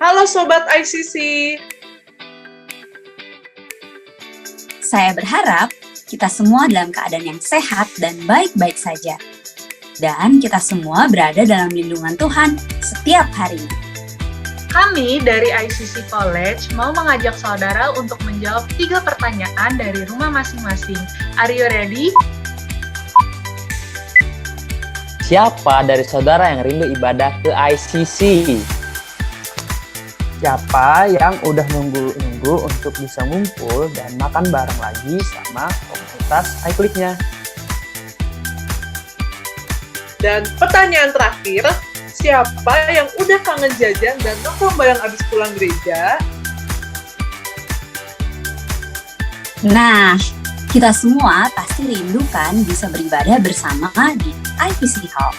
Halo Sobat ICC. Saya berharap kita semua dalam keadaan yang sehat dan baik-baik saja. Dan kita semua berada dalam lindungan Tuhan setiap harinya. Kami dari ICC College mau mengajak saudara untuk menjawab 3 pertanyaan dari rumah masing-masing. Are you ready? Siapa dari saudara yang rindu ibadah ke ICC? Siapa yang udah nunggu-nunggu untuk bisa ngumpul dan makan bareng lagi sama komunitas iClick-nya? Dan pertanyaan terakhir, siapa yang udah kangen jajan dan nongkrong bareng abis pulang gereja? Nah, kita semua pasti rindu kan bisa beribadah bersama di IPC Hall.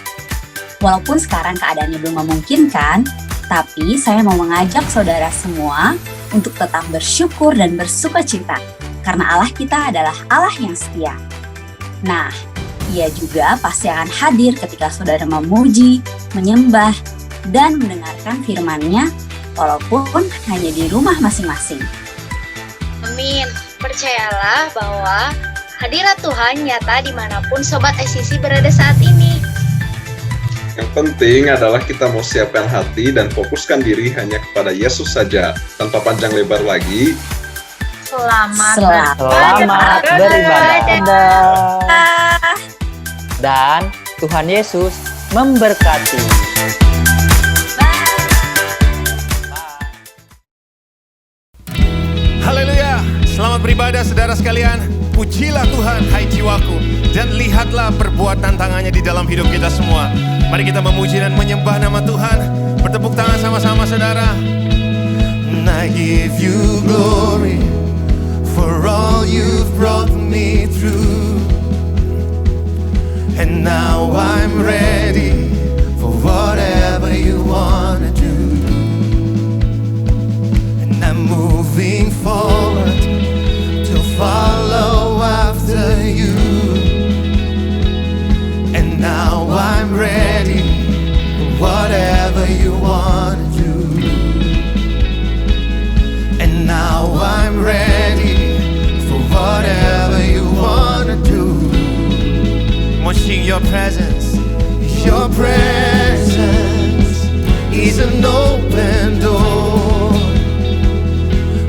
Walaupun sekarang keadaannya belum memungkinkan, tapi saya mau mengajak saudara semua untuk tetap bersyukur dan bersukacita, karena Allah kita adalah Allah yang setia. Nah, Ia juga pasti akan hadir ketika saudara memuji, menyembah, dan mendengarkan firman-Nya, walaupun hanya di rumah masing-masing. Amin. Percayalah bahwa hadirat Tuhan nyata dimanapun Sobat ICC berada saat ini. Yang penting adalah kita mau siapkan hati dan fokuskan diri hanya kepada Yesus saja. Tanpa panjang lebar lagi, Selamat beribadah. Dan Tuhan Yesus memberkati. Haleluya, selamat beribadah saudara sekalian. Pujilah Tuhan hai jiwaku, dan lihatlah perbuatan tangannya di dalam hidup kita semua. Mari kita memuji dan menyembah nama Tuhan. Bertepuk tangan sama-sama saudara. And I give you glory for all you've brought me through. And now I'm ready for whatever you wanna do. And I'm moving forward to follow after you. And now I'm ready for whatever you wanna do. And now I'm ready for whatever you wanna do. Sing your presence. Your presence is an open door.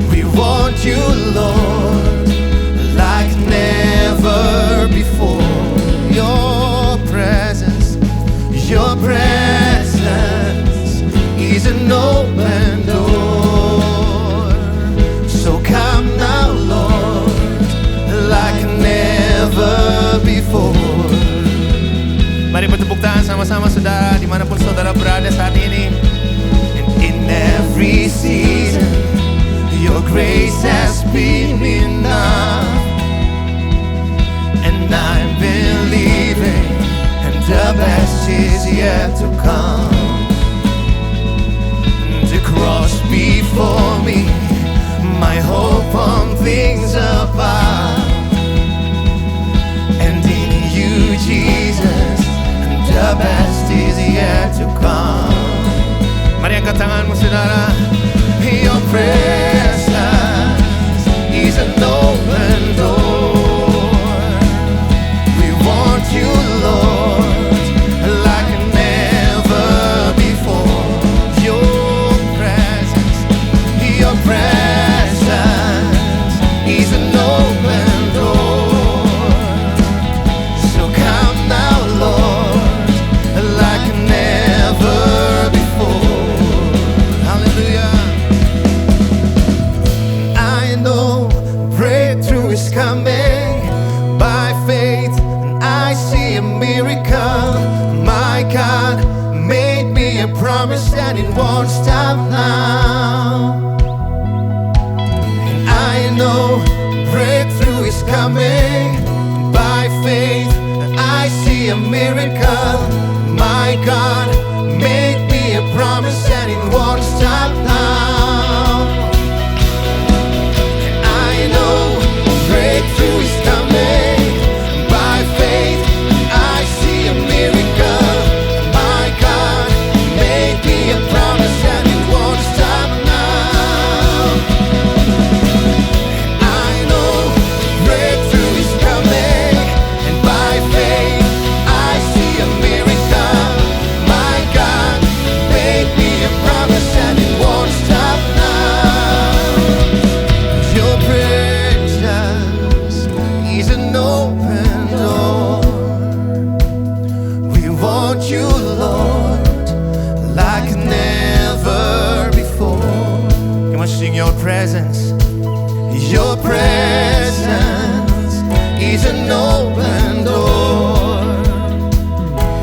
We want you, Lord, like never before. Your presence is an open door. So come now, Lord, like never before. Mari bertepuk tangan sama-sama saudara, dimanapun saudara berada saat ini. And in every season, your grace has been enough. And I'm believing, and the best is yet to come. The cross before me, my hope on things above. And in you, Jesus, the best is yet to come. Mari angkat tanganmu saudara. Your presence is an open door. We want you, Lord, like never before. Your presence is an open door. So come now, Lord, like never before. Hallelujah. I know breakthrough is coming by faith, and I see a miracle. My God made me a promise and it won't stop now. And I know breakthrough is coming by faith, and I see a miracle. My God made me a promise and it won't stop now. And I know breakthrough is coming by faith, and I see a miracle. My God made me a promise and it won't stop presence. Your presence is an open door.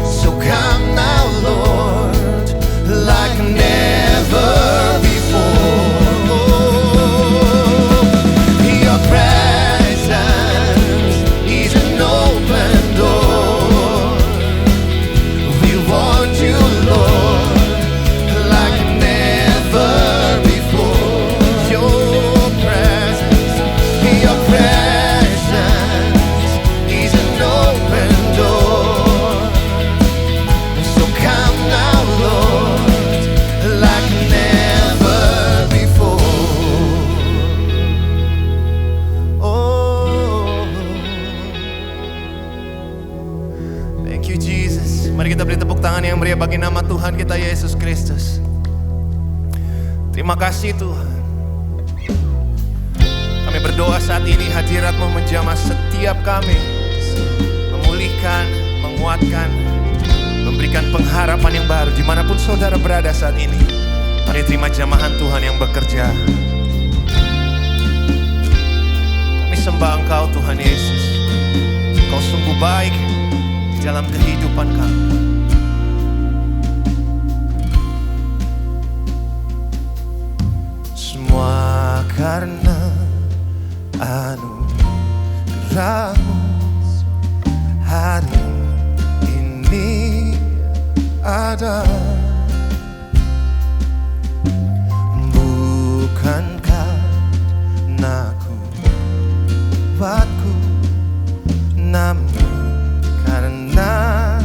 So come now, Lord, like never before. Your presence is an open door. We want you, Lord, like never before. Your presence is an open door. So come now, Lord, like never before. Oh, thank you, Jesus. Mari kita beri tepuk tangan yang meriah bagi nama Tuhan kita Yesus Kristus. Terima kasih Tuhan. Kami berdoa saat ini hadirat-Mu menjamah setiap kami, memulihkan, menguatkan, memberikan pengharapan yang baru dimanapun saudara berada saat ini. Mari terima jamahan Tuhan yang bekerja. Kami sembah Engkau Tuhan Yesus. Engkau sungguh baik di dalam kehidupan kami. Semua karena anugerah-Mu hari ini ada. Bukan karena kuatku, namun karena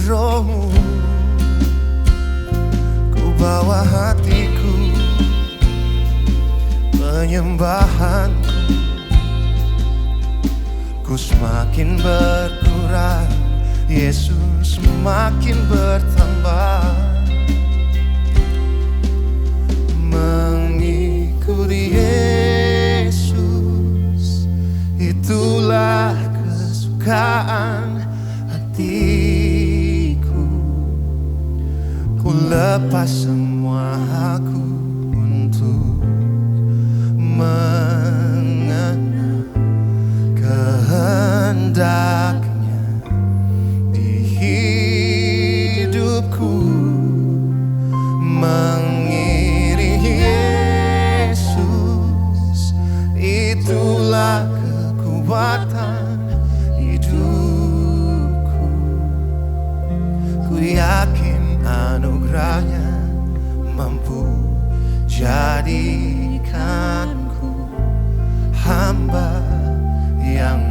Roh-Mu. Ku bawa hatiku, penyembahanku, ku semakin berkurang, Yesus semakin bertambah. Mengikuti Yesus, itulah kesukaan hatiku. Ku lepas semua aku untuk mengenal kehendaknya di hidupku. Mengiring Yesus, itulah kekuatan hidupku. Ku yakin anugerahnya mampu jadikanku hamba yang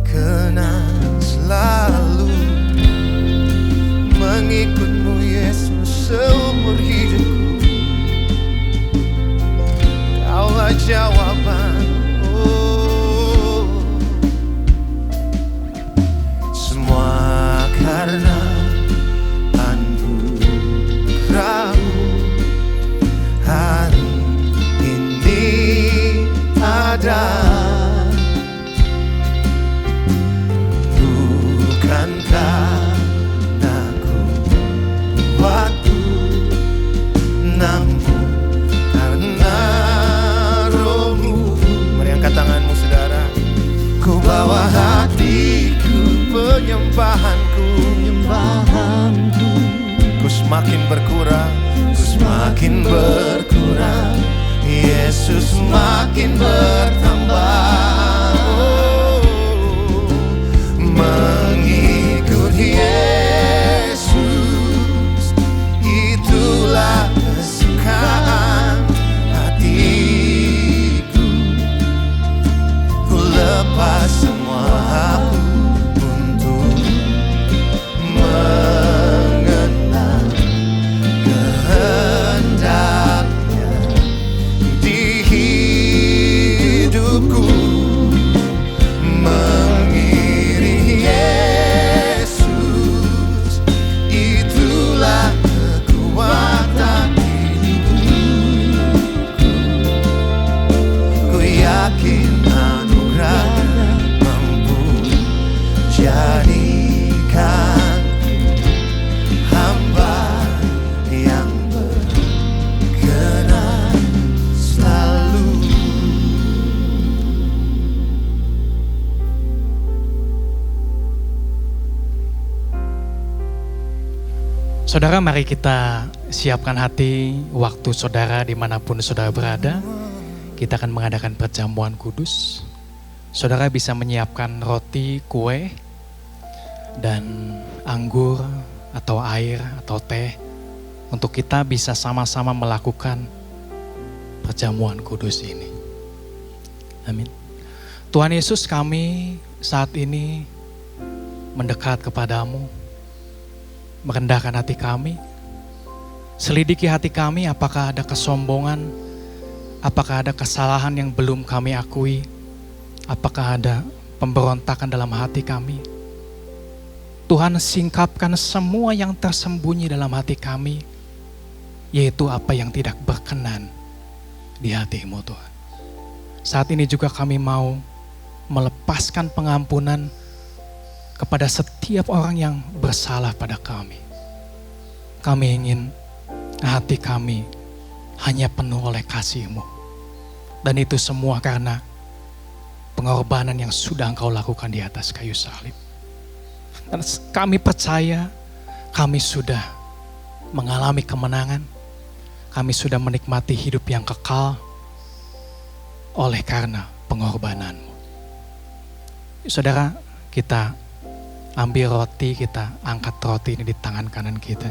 berkenan selalu mengikut-Mu Yesus seumur hidupku. Kaulah jawaban, oh. Semua karena anugerah-Mu hari ini ada. Bukan karena kuatku, namun karena Roh-Mu. Mari angkat tanganmu saudara. Ku bawa hatiku, penyembahanku, ku semakin berkurang, ku semakin berkurang, Yesus semakin bertambah. Mengikut Yesus, itulah kesukaan hatiku. Ku lepas semua aku untuk mengenal kehendaknya di hidupku. Saudara, mari kita siapkan hati, waktu saudara dimanapun saudara berada. Kita akan mengadakan perjamuan kudus. Saudara bisa menyiapkan roti, kue, dan anggur atau air atau teh untuk kita bisa sama-sama melakukan perjamuan kudus ini. Amin. Tuhan Yesus, kami saat ini mendekat kepadamu, merendahkan hati kami, selidiki hati kami apakah ada kesombongan, apakah ada kesalahan yang belum kami akui, apakah ada pemberontakan dalam hati kami. Tuhan, singkapkan semua yang tersembunyi dalam hati kami, yaitu apa yang tidak berkenan di hati-Mu Tuhan. Saat ini juga kami mau melepaskan pengampunan kepada setiap orang yang bersalah pada kami. Kami ingin hati kami hanya penuh oleh kasih-Mu. Dan itu semua karena pengorbanan yang sudah Engkau lakukan di atas kayu salib. Dan kami percaya kami sudah mengalami kemenangan. Kami sudah menikmati hidup yang kekal oleh karena pengorbanan-Mu. Saudara, kita ambil roti, kita angkat roti ini di tangan kanan kita.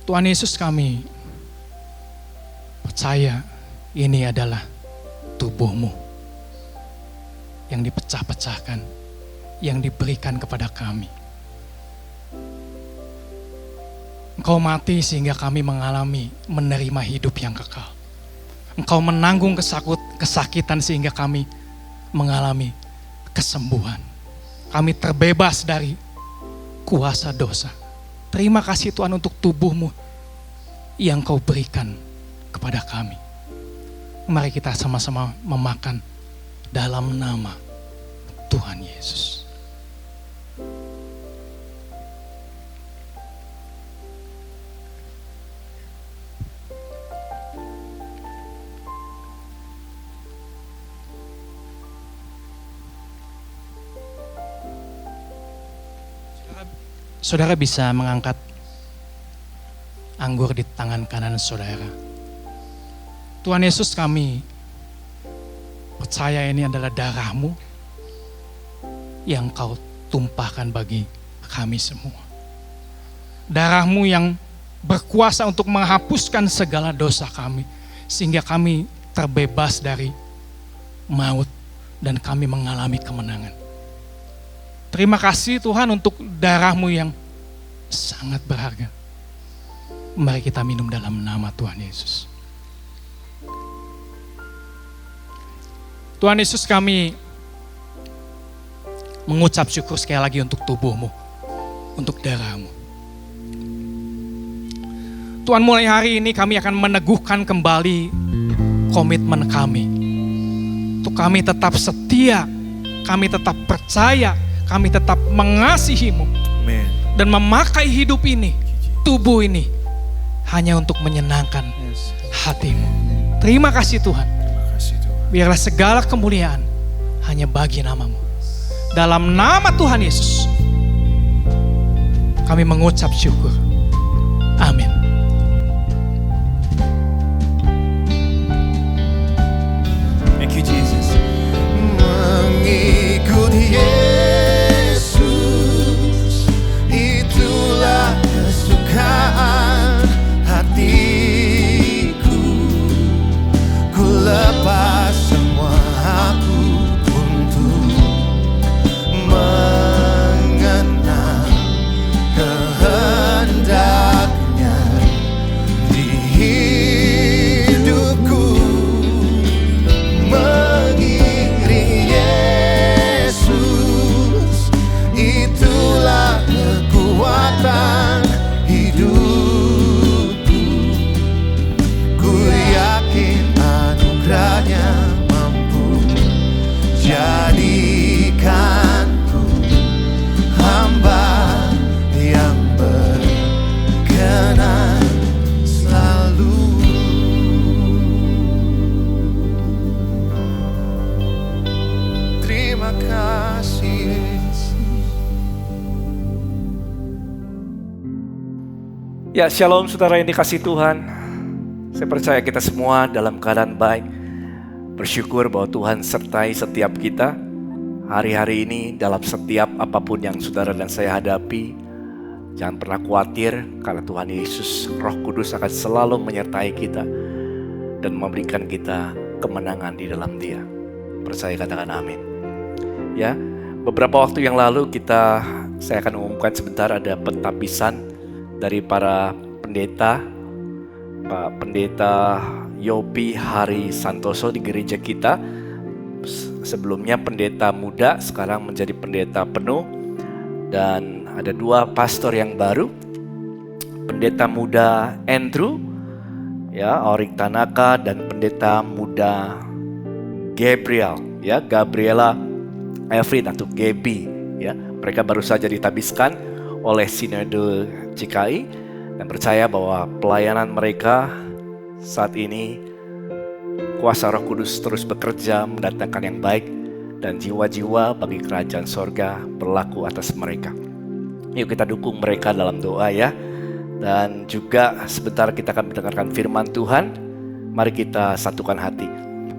Tuhan Yesus, kami percaya ini adalah tubuh-Mu yang dipecah-pecahkan, yang diberikan kepada kami. Engkau mati sehingga kami mengalami menerima hidup yang kekal. Engkau menanggung kesakitan sehingga kami mengalami kesembuhan. Kami terbebas dari kuasa dosa. Terima kasih Tuhan untuk tubuh-Mu yang Kau berikan kepada kami. Mari kita sama-sama memakan dalam nama Tuhan Yesus. Saudara bisa mengangkat anggur di tangan kanan saudara. Tuhan Yesus, kami percaya ini adalah darah-Mu yang Kau tumpahkan bagi kami semua. Darah-Mu yang berkuasa untuk menghapuskan segala dosa kami, sehingga kami terbebas dari maut dan kami mengalami kemenangan. Terima kasih Tuhan untuk darah-Mu yang sangat berharga. Mari kita minum dalam nama Tuhan Yesus. Tuhan Yesus, kami mengucap syukur sekali lagi untuk tubuh-Mu, untuk darah-Mu. Tuhan, mulai hari ini kami akan meneguhkan kembali komitmen kami. Untuk kami tetap setia, kami tetap percaya, kami tetap mengasihi-Mu. Amen. Dan memakai hidup ini, tubuh ini, hanya untuk menyenangkan hati-Mu. Terima kasih Tuhan. Biarlah segala kemuliaan hanya bagi nama-Mu. Dalam nama Tuhan Yesus, kami mengucap syukur. Amin. Thank you Jesus. Mengikuti Yesus, itulah kesukaan hatiku. Ku lepas semua aku untuk mengenal kehendaknya. terima kasih. Ya, shalom saudara yang dikasihi Tuhan. Saya percaya kita semua dalam keadaan baik. Bersyukur bahwa Tuhan sertai setiap kita. Hari-hari ini dalam setiap apapun yang saudara dan saya hadapi, jangan pernah khawatir karena Tuhan Yesus, Roh Kudus akan selalu menyertai kita dan memberikan kita kemenangan di dalam Dia. Percaya, katakan amin. Ya, beberapa waktu yang lalu saya akan umumkan sebentar ada pentabisan dari para pendeta, Pak Pendeta Yopi Hari Santoso di gereja kita. Sebelumnya pendeta muda, sekarang menjadi pendeta penuh. Dan ada 2 pastor yang baru, pendeta muda Andrew, ya, Orik Tanaka, dan pendeta muda Gabriela Evelyn atau Gaby. Ya, mereka baru saja ditabiskan oleh Sinode CKI dan percaya bahwa pelayanan mereka saat ini kuasa Roh Kudus terus bekerja mendatangkan yang baik dan jiwa-jiwa bagi kerajaan sorga berlaku atas mereka. Yuk kita dukung mereka dalam doa ya. Dan juga sebentar kita akan mendengarkan firman Tuhan. Mari kita satukan hati.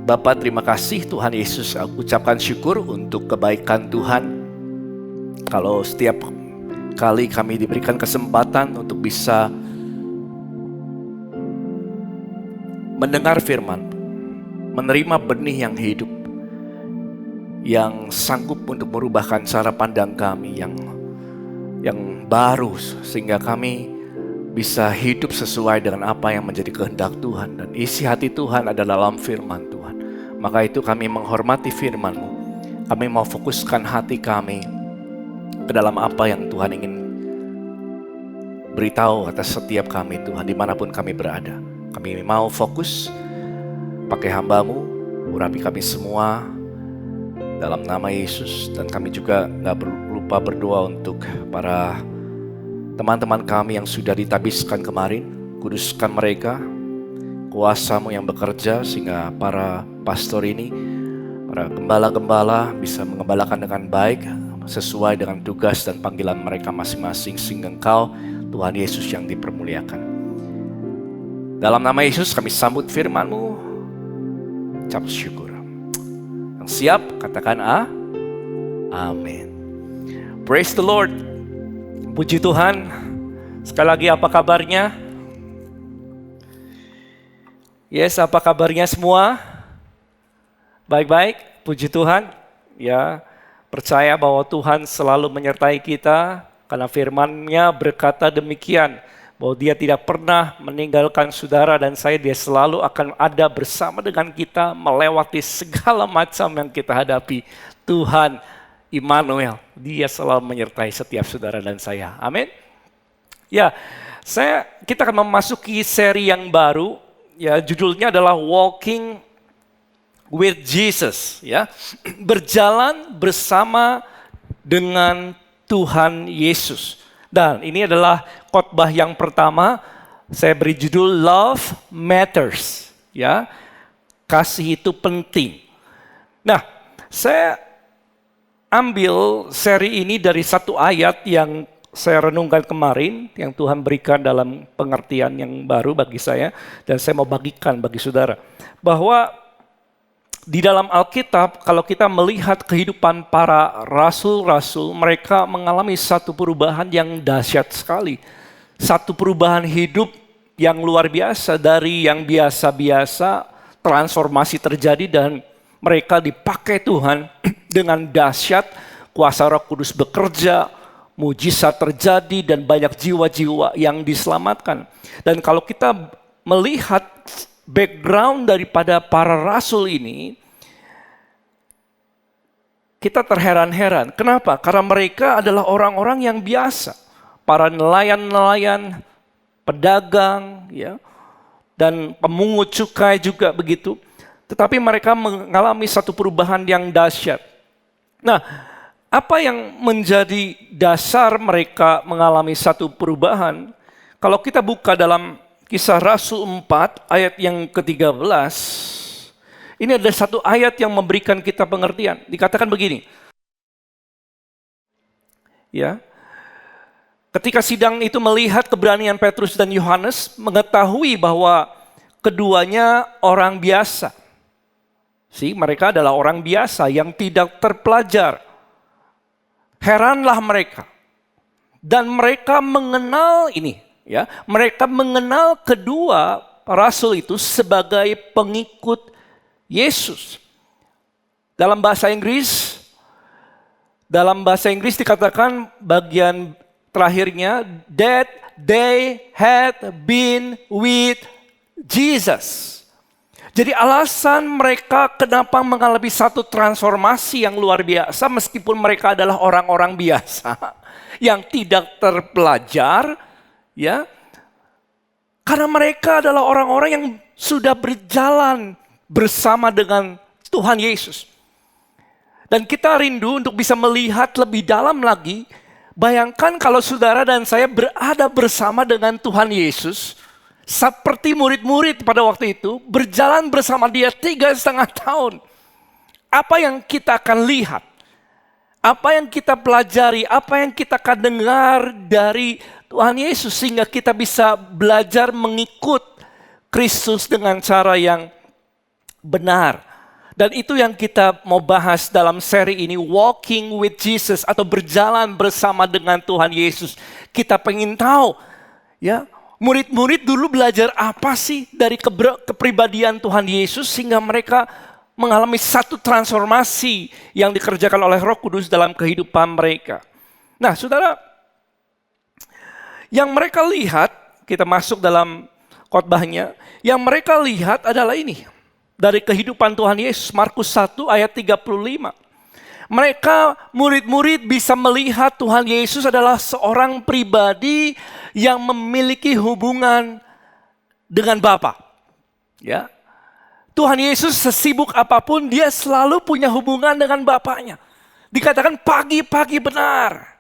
Bapa, terima kasih Tuhan Yesus, aku ucapkan syukur untuk kebaikan Tuhan. Kalau setiap kali kami diberikan kesempatan untuk bisa mendengar firman, menerima benih yang hidup, yang sanggup untuk merubahkan cara pandang kami yang baru, sehingga kami bisa hidup sesuai dengan apa yang menjadi kehendak Tuhan. Dan isi hati Tuhan ada dalam firman Tuhan. Maka itu kami menghormati firman-Mu. Kami mau fokuskan hati kami ke dalam apa yang Tuhan ingin beritahu atas setiap kami Tuhan, dimanapun kami berada. Kami mau fokus pakai hamba-Mu, urapi kami semua dalam nama Yesus. Dan kami juga gak lupa berdoa untuk para teman-teman kami yang sudah ditabiskan kemarin. Kuduskan mereka, kuasa-Mu yang bekerja sehingga para pastor ini, para gembala-gembala bisa mengembalakan dengan baik sesuai dengan tugas dan panggilan mereka masing-masing, sehingga Engkau Tuhan Yesus yang dipermuliakan. Dalam nama Yesus kami sambut firman-Mu, ucap syukur. Yang siap katakan amin. Praise the Lord. Puji Tuhan. Sekali lagi, apa kabarnya? Yes, apa kabarnya semua? Baik-baik, puji Tuhan. Ya, percaya bahwa Tuhan selalu menyertai kita karena firman-Nya berkata demikian, bahwa Dia tidak pernah meninggalkan saudara dan saya. Dia selalu akan ada bersama dengan kita melewati segala macam yang kita hadapi. Tuhan Immanuel, Dia selalu menyertai setiap saudara dan saya. Amin. Ya, kita akan memasuki seri yang baru. Ya, judulnya adalah Walking with Jesus. Ya, berjalan bersama dengan Tuhan Yesus. Dan ini adalah khotbah yang pertama. Saya beri judul Love Matters. Ya, kasih itu penting. Nah, saya ambil seri ini dari satu ayat yang saya renungkan kemarin, yang Tuhan berikan dalam pengertian yang baru bagi saya, dan saya mau bagikan bagi saudara. Bahwa di dalam Alkitab, kalau kita melihat kehidupan para rasul-rasul, mereka mengalami satu perubahan yang dahsyat sekali. Satu perubahan hidup yang luar biasa, dari yang biasa-biasa, transformasi terjadi dan mereka dipakai Tuhan dengan dahsyat, kuasa Roh Kudus bekerja, mujizat terjadi dan banyak jiwa-jiwa yang diselamatkan. Dan kalau kita melihat background daripada para rasul ini, kita terheran-heran. Kenapa? Karena mereka adalah orang-orang yang biasa. Para nelayan-nelayan, pedagang, ya, dan pemungut cukai juga begitu. Tetapi mereka mengalami satu perubahan yang dahsyat. Nah, apa yang menjadi dasar mereka mengalami satu perubahan? Kalau kita buka dalam Kisah Rasul 4 ayat yang ke-13, Ini ada satu ayat yang memberikan kita pengertian. Dikatakan begini. Ya. Ketika sidang itu melihat keberanian Petrus dan Yohanes, mengetahui bahwa keduanya orang biasa. Mereka adalah orang biasa yang tidak terpelajar. Heranlah mereka. Dan mereka mengenal ini, ya. Mereka mengenal kedua rasul itu sebagai pengikut Yesus. Dalam bahasa Inggris dikatakan bagian terakhirnya, that they had been with Jesus. Jadi alasan mereka kenapa mengalami satu transformasi yang luar biasa meskipun mereka adalah orang-orang biasa yang tidak terpelajar, ya. Karena mereka adalah orang-orang yang sudah berjalan bersama dengan Tuhan Yesus. Dan kita rindu untuk bisa melihat lebih dalam lagi. Bayangkan kalau saudara dan saya berada bersama dengan Tuhan Yesus, seperti murid-murid pada waktu itu, berjalan bersama dia 3,5 tahun. Apa yang kita akan lihat? Apa yang kita pelajari? Apa yang kita akan dengar dari Tuhan Yesus sehingga kita bisa belajar mengikut Kristus dengan cara yang benar. Dan itu yang kita mau bahas dalam seri ini, Walking with Jesus, atau berjalan bersama dengan Tuhan Yesus. Kita pengen tahu, ya, murid-murid dulu belajar apa sih dari kepribadian Tuhan Yesus sehingga mereka mengalami satu transformasi yang dikerjakan oleh Roh Kudus dalam kehidupan mereka. Nah, saudara, yang mereka lihat, kita masuk dalam khotbahnya, yang mereka lihat adalah ini. Dari kehidupan Tuhan Yesus, Markus 1 ayat 35. Mereka, murid-murid, bisa melihat Tuhan Yesus adalah seorang pribadi yang memiliki hubungan dengan Bapa. Ya. Tuhan Yesus sesibuk apapun, dia selalu punya hubungan dengan Bapaknya. Dikatakan pagi-pagi benar.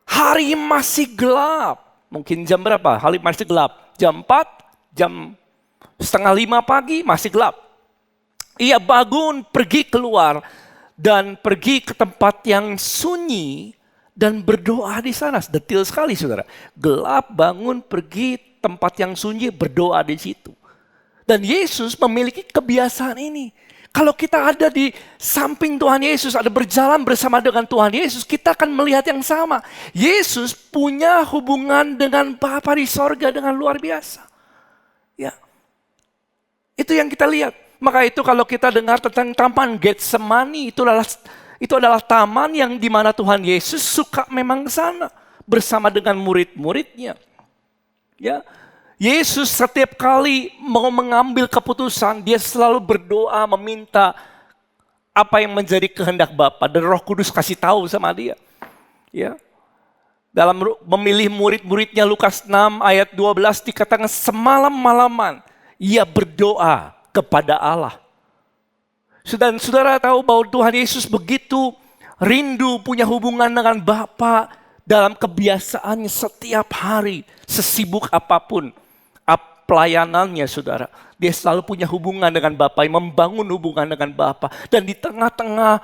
Hari masih gelap. Mungkin jam berapa? Hari masih gelap. Jam 4, jam 4:30 pagi masih gelap. Ia bangun, pergi keluar, dan pergi ke tempat yang sunyi dan berdoa di sana. Detil sekali, saudara. Gelap, bangun, pergi tempat yang sunyi, berdoa di situ. Dan Yesus memiliki kebiasaan ini. Kalau kita ada di samping Tuhan Yesus, ada berjalan bersama dengan Tuhan Yesus, kita akan melihat yang sama. Yesus punya hubungan dengan Bapa di sorga dengan luar biasa. Ya, itu yang kita lihat. Maka itu kalau kita dengar tentang taman Getsemani, itu adalah taman yang dimana Tuhan Yesus suka memang ke sana bersama dengan murid-muridnya. Ya, Yesus setiap kali mau mengambil keputusan, dia selalu berdoa meminta apa yang menjadi kehendak Bapa, dan Roh Kudus kasih tahu sama dia. Ya. Dalam memilih murid-muridnya, Lukas 6 ayat 12 dikatakan semalam-malaman ia berdoa kepada Allah. Dan saudara tahu bahwa Tuhan Yesus begitu rindu punya hubungan dengan Bapa dalam kebiasaannya setiap hari, sesibuk apapun pelayanannya, saudara. Dia selalu punya hubungan dengan Bapa, membangun hubungan dengan Bapa. Dan di tengah-tengah,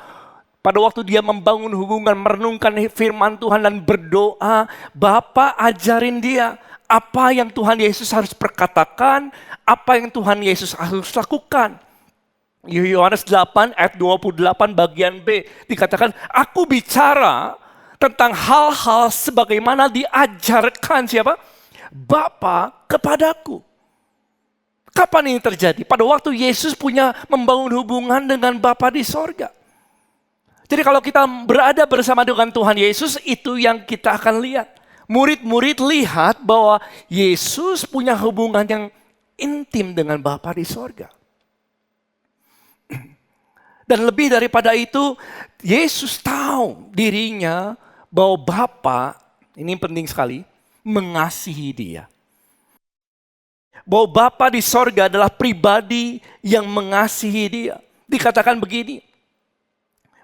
pada waktu dia membangun hubungan, merenungkan firman Tuhan dan berdoa, Bapa ajarin dia apa yang Tuhan Yesus harus perkatakan, apa yang Tuhan Yesus harus lakukan. Yohanes 8 ayat 28 bagian B dikatakan, aku bicara tentang hal-hal sebagaimana diajarkan siapa? Bapa kepadaku. Kapan ini terjadi? Pada waktu Yesus membangun hubungan dengan Bapa di sorga. Jadi kalau kita berada bersama dengan Tuhan Yesus, itu yang kita akan lihat. Murid-murid lihat bahwa Yesus punya hubungan yang intim dengan Bapa di sorga. Dan lebih daripada itu, Yesus tahu dirinya bahwa Bapa, ini penting sekali, mengasihi dia. Bahwa Bapa di sorga adalah pribadi yang mengasihi dia. Dikatakan begini,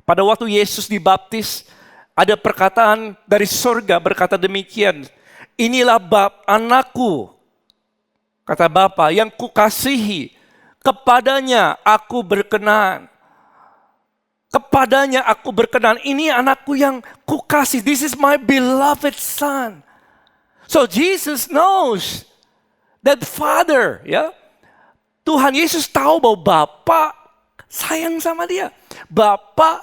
pada waktu Yesus dibaptis, ada perkataan dari sorga berkata demikian, inilah anakku, kata Bapa, yang kukasihi, kepadanya aku berkenan. Kepadanya aku berkenan. Ini anakku yang kukasih. This is my beloved son. So Jesus knows that Father, ya. Tuhan Yesus tahu bahwa Bapa sayang sama dia. Bapa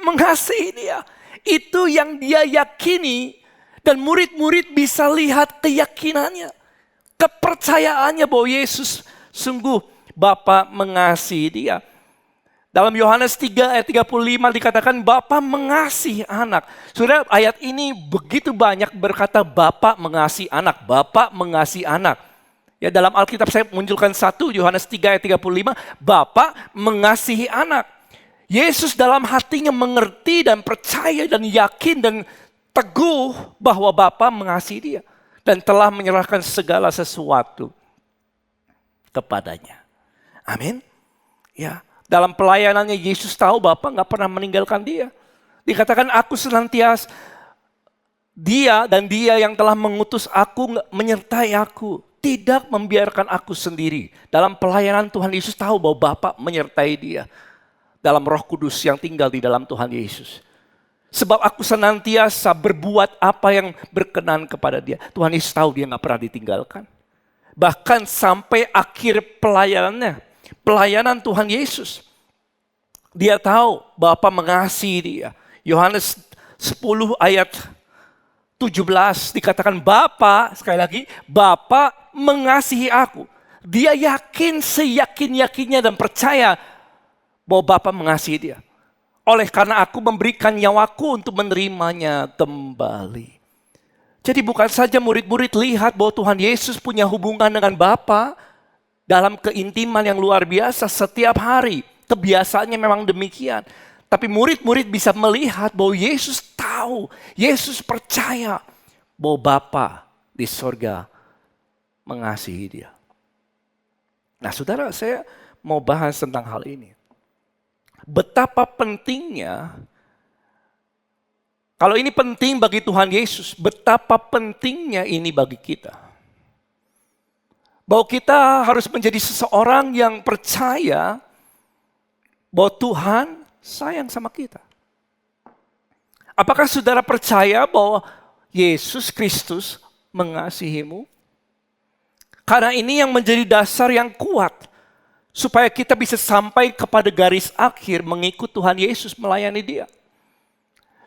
mengasihi dia. Itu yang dia yakini dan murid-murid bisa lihat keyakinannya. Kepercayaannya bahwa Yesus sungguh Bapa mengasihi dia. Dalam Yohanes 3 ayat 35 dikatakan Bapa mengasihi anak. Saudara, ayat ini begitu banyak berkata Bapa mengasihi anak, Bapa mengasihi anak. Ya, dalam Alkitab saya munculkan 1 Yohanes 3 ayat 35, Bapa mengasihi anak. Yesus dalam hatinya mengerti dan percaya dan yakin dan teguh bahwa Bapa mengasihi dia dan telah menyerahkan segala sesuatu kepadanya. Amin. Ya. Dalam pelayanannya Yesus tahu Bapa nggak pernah meninggalkan dia. Dikatakan aku senantiasa dia dan dia yang telah mengutus aku menyertai aku. Tidak membiarkan aku sendiri. Dalam pelayanan Tuhan Yesus tahu bahwa Bapa menyertai dia. Dalam Roh Kudus yang tinggal di dalam Tuhan Yesus. Sebab aku senantiasa berbuat apa yang berkenan kepada dia. Tuhan Yesus tahu dia nggak pernah ditinggalkan. Bahkan sampai akhir pelayanannya. Pelayanan Tuhan Yesus. Dia tahu Bapa mengasihi dia. Yohanes 10 ayat 17 dikatakan Bapa, sekali lagi, Bapa mengasihi aku. Dia yakin seyakin-yakinnya dan percaya bahwa Bapa mengasihi dia. Oleh karena aku memberikan nyawaku untuk menerimanya kembali. Jadi bukan saja murid-murid lihat bahwa Tuhan Yesus punya hubungan dengan Bapa, dalam keintiman yang luar biasa setiap hari. Kebiasaannya memang demikian. Tapi murid-murid bisa melihat bahwa Yesus tahu, Yesus percaya bahwa Bapa di sorga mengasihi dia. Nah saudara, saya mau bahas tentang hal ini. Betapa pentingnya, kalau ini penting bagi Tuhan Yesus, betapa pentingnya ini bagi kita. Bahwa kita harus menjadi seseorang yang percaya bahwa Tuhan sayang sama kita. Apakah saudara percaya bahwa Yesus Kristus mengasihimu? Karena ini yang menjadi dasar yang kuat. Supaya kita bisa sampai kepada garis akhir mengikut Tuhan Yesus melayani dia.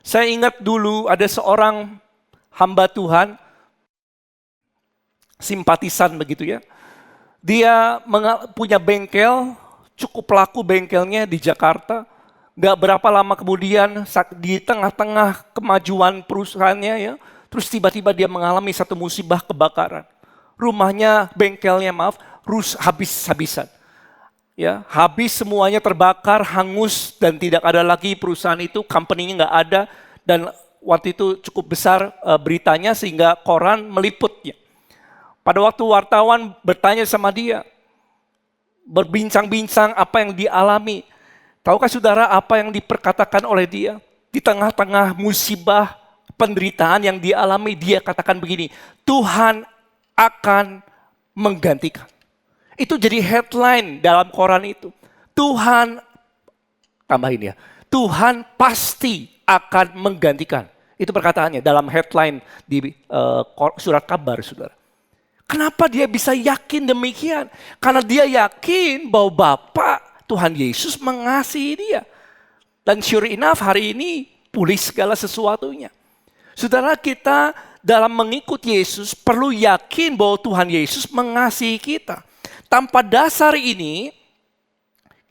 Saya ingat dulu ada seorang hamba Tuhan, simpatisan begitu ya. Dia punya bengkel, cukup laku bengkelnya di Jakarta. Gak berapa lama kemudian di tengah-tengah kemajuan perusahaannya ya, terus tiba-tiba dia mengalami satu musibah kebakaran. Rumahnya, bengkelnya habis-habisan. Ya, habis semuanya terbakar, hangus dan tidak ada lagi perusahaan itu, company-nya nggak ada dan waktu itu cukup besar beritanya sehingga koran meliputnya. Pada waktu wartawan bertanya sama dia, berbincang-bincang apa yang dialami. Tahukah saudara apa yang diperkatakan oleh dia? Di tengah-tengah musibah penderitaan yang dialami, dia katakan begini, Tuhan akan menggantikan. Itu jadi headline dalam koran itu. Tuhan, tambahin ya, Tuhan pasti akan menggantikan. Itu perkataannya dalam headline di surat kabar, saudara. Kenapa dia bisa yakin demikian? Karena dia yakin bahwa Bapa Tuhan Yesus mengasihi dia. Dan sure enough hari ini pulih segala sesuatunya. Saudara, kita dalam mengikut Yesus perlu yakin bahwa Tuhan Yesus mengasihi kita. Tanpa dasar ini,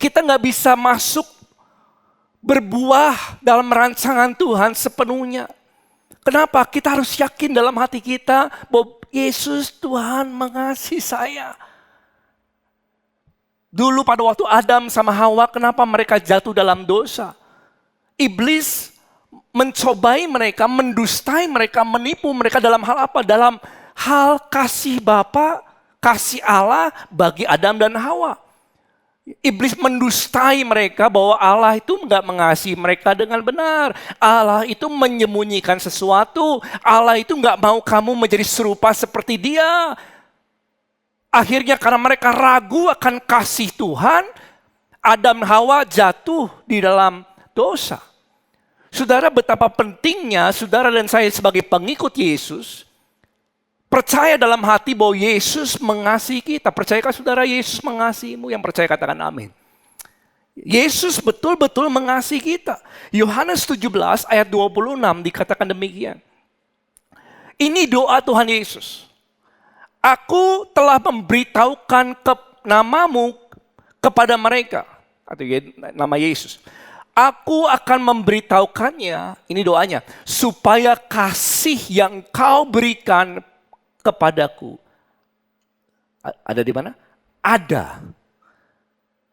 kita nggak bisa masuk berbuah dalam rancangan Tuhan sepenuhnya. Kenapa? Kita harus yakin dalam hati kita bahwa Yesus Tuhan mengasihi saya. Dulu pada waktu Adam sama Hawa, kenapa mereka jatuh dalam dosa? Iblis mencobai mereka, mendustai mereka, menipu mereka dalam hal apa? Dalam hal kasih Bapa, kasih Allah bagi Adam dan Hawa. Iblis mendustai mereka bahwa Allah itu enggak mengasihi mereka dengan benar. Allah itu menyembunyikan sesuatu. Allah itu enggak mau kamu menjadi serupa seperti dia. Akhirnya karena mereka ragu akan kasih Tuhan, Adam dan Hawa jatuh di dalam dosa. Saudara, betapa pentingnya saudara dan saya sebagai pengikut Yesus percaya dalam hati bahwa Yesus mengasihi kita. Percayakah saudara Yesus mengasihimu? Yang percaya katakan amin. Yesus betul-betul mengasihi kita. Yohanes 17 ayat 26 dikatakan demikian. Ini doa Tuhan Yesus. Aku telah memberitahukan namamu kepada mereka. Atau nama Yesus. Aku akan memberitahukannya, ini doanya, supaya kasih yang kau berikan kepadaku. Ada di mana? Ada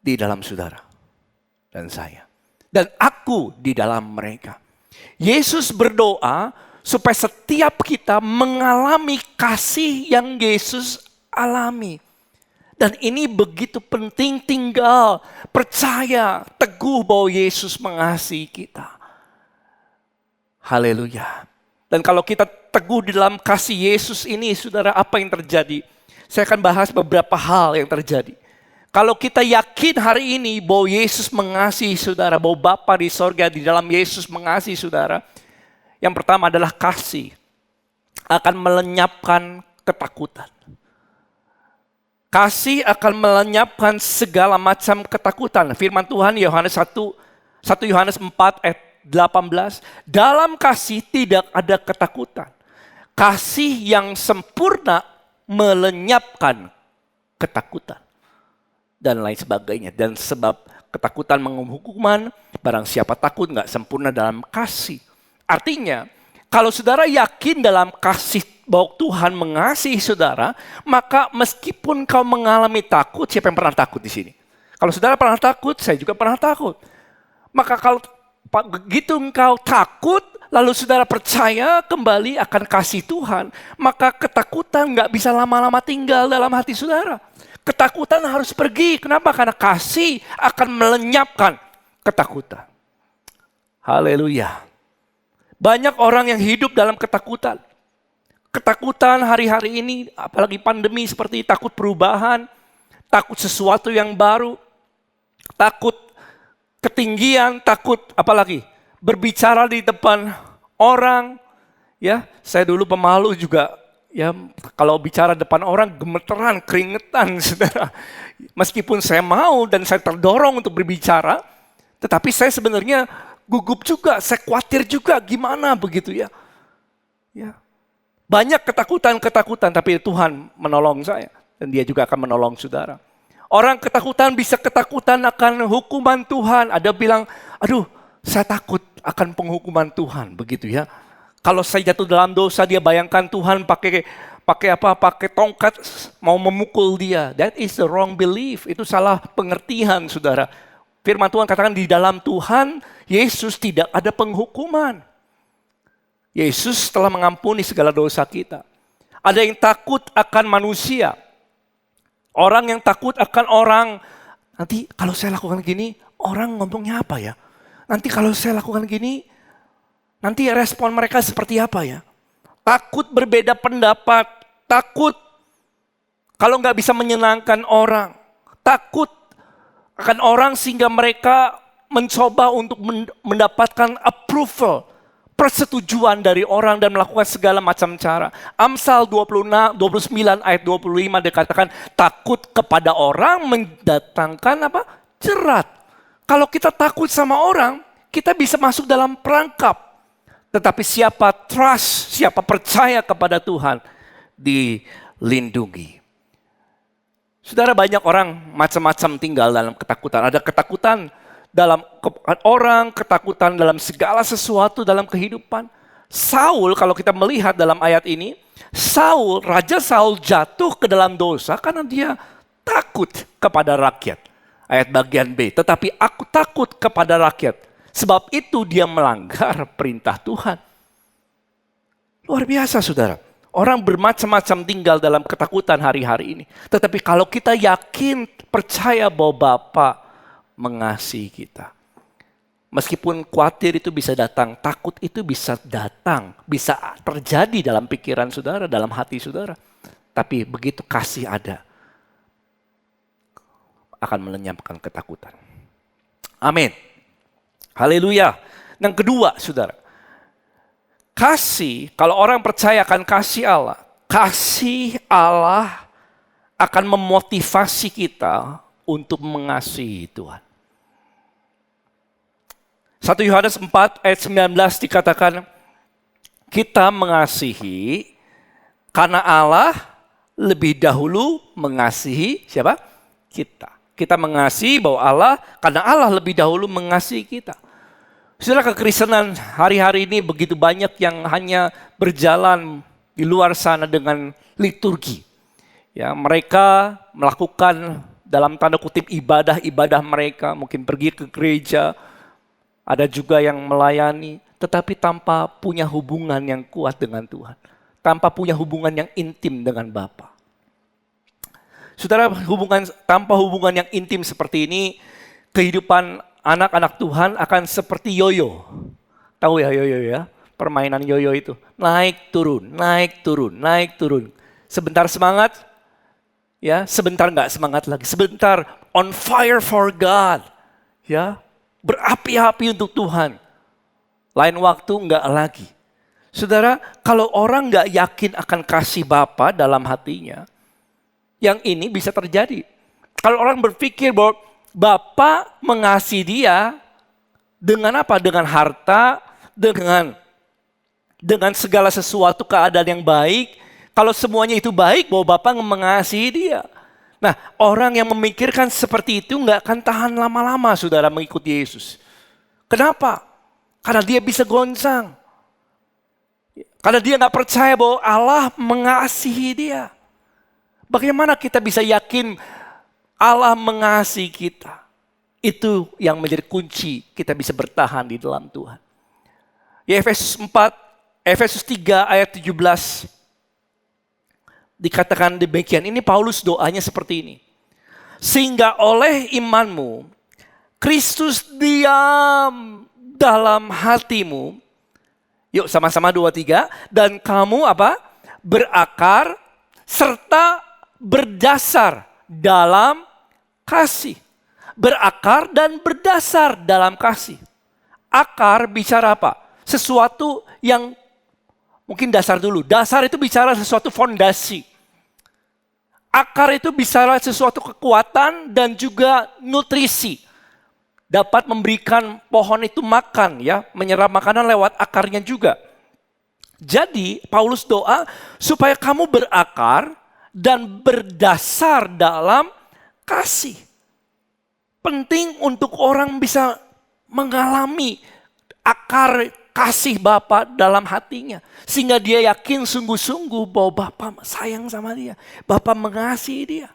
di dalam saudara dan saya. Dan aku di dalam mereka. Yesus berdoa supaya setiap kita mengalami kasih yang Yesus alami. Dan ini begitu penting, tinggal percaya teguh bahwa Yesus mengasihi kita. Haleluya. Dan kalau kita teguh di dalam kasih Yesus ini, saudara, apa yang terjadi? Saya akan bahas beberapa hal yang terjadi. Kalau kita yakin hari ini bahwa Yesus mengasihi saudara, bahwa Bapa di sorga di dalam Yesus mengasihi saudara, yang pertama adalah kasih akan melenyapkan ketakutan. Kasih akan melenyapkan segala macam ketakutan. Firman Tuhan Yohanes 1 Yohanes 4 ayat 18. Dalam kasih tidak ada ketakutan. Kasih yang sempurna melenyapkan ketakutan. Dan lain sebagainya. Dan sebab ketakutan menghukuman, barang siapa takut nggak sempurna dalam kasih. Artinya, kalau saudara yakin dalam kasih bahwa Tuhan mengasihi saudara, maka meskipun kau mengalami takut, siapa yang pernah takut di sini? Kalau saudara pernah takut, saya juga pernah takut. Maka kalau begitu engkau takut, lalu saudara percaya kembali akan kasih Tuhan, maka ketakutan nggak bisa lama-lama tinggal dalam hati saudara. Ketakutan harus pergi. Kenapa? Karena kasih akan melenyapkan ketakutan. Haleluya. Banyak orang yang hidup dalam ketakutan. Ketakutan hari-hari ini, apalagi pandemi seperti takut perubahan, takut sesuatu yang baru, takut ketinggian, takut apalagi berbicara di depan orang. Ya, saya dulu pemalu juga. Ya, kalau bicara depan orang gemeteran, keringetan, saudara. Meskipun saya mau dan saya terdorong untuk berbicara, tetapi saya sebenarnya gugup juga, saya khawatir juga gimana begitu ya. Ya. Banyak ketakutan, tapi Tuhan menolong saya. Dan dia juga akan menolong saudara. Orang ketakutan bisa ketakutan akan hukuman Tuhan. Ada bilang, aduh saya takut akan penghukuman Tuhan. Begitu ya. Kalau saya jatuh dalam dosa, dia bayangkan Tuhan pakai tongkat mau memukul dia. That is the wrong belief. Itu salah pengertian saudara. Firman Tuhan katakan di dalam Tuhan, Yesus tidak ada penghukuman. Yesus telah mengampuni segala dosa kita. Ada yang takut akan manusia. Orang yang takut akan orang. Nanti kalau saya lakukan gini, orang ngomongnya apa ya? Nanti kalau saya lakukan gini, nanti respon mereka seperti apa ya? Takut berbeda pendapat. Takut kalau nggak bisa menyenangkan orang. Takut akan orang sehingga mereka mencoba untuk mendapatkan approval. Persetujuan dari orang dan melakukan segala macam cara. Amsal 29 ayat 25 dikatakan takut kepada orang mendatangkan apa? Jerat. Kalau kita takut sama orang, kita bisa masuk dalam perangkap. Tetapi siapa trust, siapa percaya kepada Tuhan, dilindungi. Saudara, banyak orang macam-macam tinggal dalam ketakutan. Ada ketakutan dalam orang, ketakutan dalam segala sesuatu dalam kehidupan. Saul, kalau kita melihat dalam ayat ini, Raja Saul jatuh ke dalam dosa karena dia takut kepada rakyat. Ayat bagian B, tetapi aku takut kepada rakyat. Sebab itu dia melanggar perintah Tuhan. Luar biasa saudara. Orang bermacam-macam tinggal dalam ketakutan hari-hari ini. Tetapi kalau kita yakin, percaya bahwa Bapa mengasihi kita. Meskipun khawatir itu bisa datang, takut itu bisa datang, bisa terjadi dalam pikiran saudara, dalam hati saudara. Tapi begitu kasih ada, akan melenyapkan ketakutan. Amin. Haleluya. Yang kedua, saudara. Kasih, kalau orang percaya akan kasih Allah akan memotivasi kita untuk mengasihi Tuhan. 1 Yohanes 4 ayat 19 dikatakan, kita mengasihi karena Allah lebih dahulu mengasihi siapa? Kita. Kita mengasihi bahwa Allah, karena Allah lebih dahulu mengasihi kita. Saudara, kekristenan hari-hari ini begitu banyak yang hanya berjalan di luar sana dengan liturgi. Ya, mereka melakukan dalam tanda kutip ibadah-ibadah mereka, mungkin pergi ke gereja, ada juga yang melayani, tetapi tanpa punya hubungan yang kuat dengan Tuhan. Tanpa punya hubungan yang intim dengan Bapa. Saudara, tanpa hubungan yang intim seperti ini, kehidupan anak-anak Tuhan akan seperti yoyo. Tahu ya yoyo ya? Permainan yoyo itu. Naik turun, naik turun, naik turun. Sebentar semangat, ya, sebentar nggak semangat lagi. Sebentar on fire for God. Ya, berapi-api untuk Tuhan. Lain waktu nggak lagi. Saudara, kalau orang nggak yakin akan kasih Bapa dalam hatinya, yang ini bisa terjadi. Kalau orang berpikir bahwa Bapa mengasihi dia dengan apa? Dengan harta, dengan segala sesuatu keadaan yang baik. Kalau semuanya itu baik, bahwa Bapa mengasihi dia. Nah, orang yang memikirkan seperti itu nggak akan tahan lama-lama, saudara, mengikuti Yesus. Kenapa? Karena dia bisa goncang. Karena dia nggak percaya bahwa Allah mengasihi dia. Bagaimana kita bisa yakin Allah mengasihi kita? Itu yang menjadi kunci kita bisa bertahan di dalam Tuhan. Ya, Efesus 3 ayat 17 dikatakan demikian. Ini Paulus doanya seperti ini. Sehingga oleh imanmu Kristus diam dalam hatimu. Yuk sama-sama 2, 3. Dan kamu apa? Berakar serta berdasar dalam kasih. Berakar dan berdasar dalam kasih. Akar bicara apa? Sesuatu yang mungkin dasar dulu. Dasar itu bicara sesuatu fondasi. Akar itu bicara sesuatu kekuatan dan juga nutrisi. Dapat memberikan pohon itu makan, ya, menyerap makanan lewat akarnya juga. Jadi Paulus doa supaya kamu berakar dan berdasar dalam kasih. Penting untuk orang bisa mengalami akar kasih Bapa dalam hatinya. Sehingga dia yakin sungguh-sungguh bahwa Bapa sayang sama dia. Bapa mengasihi dia.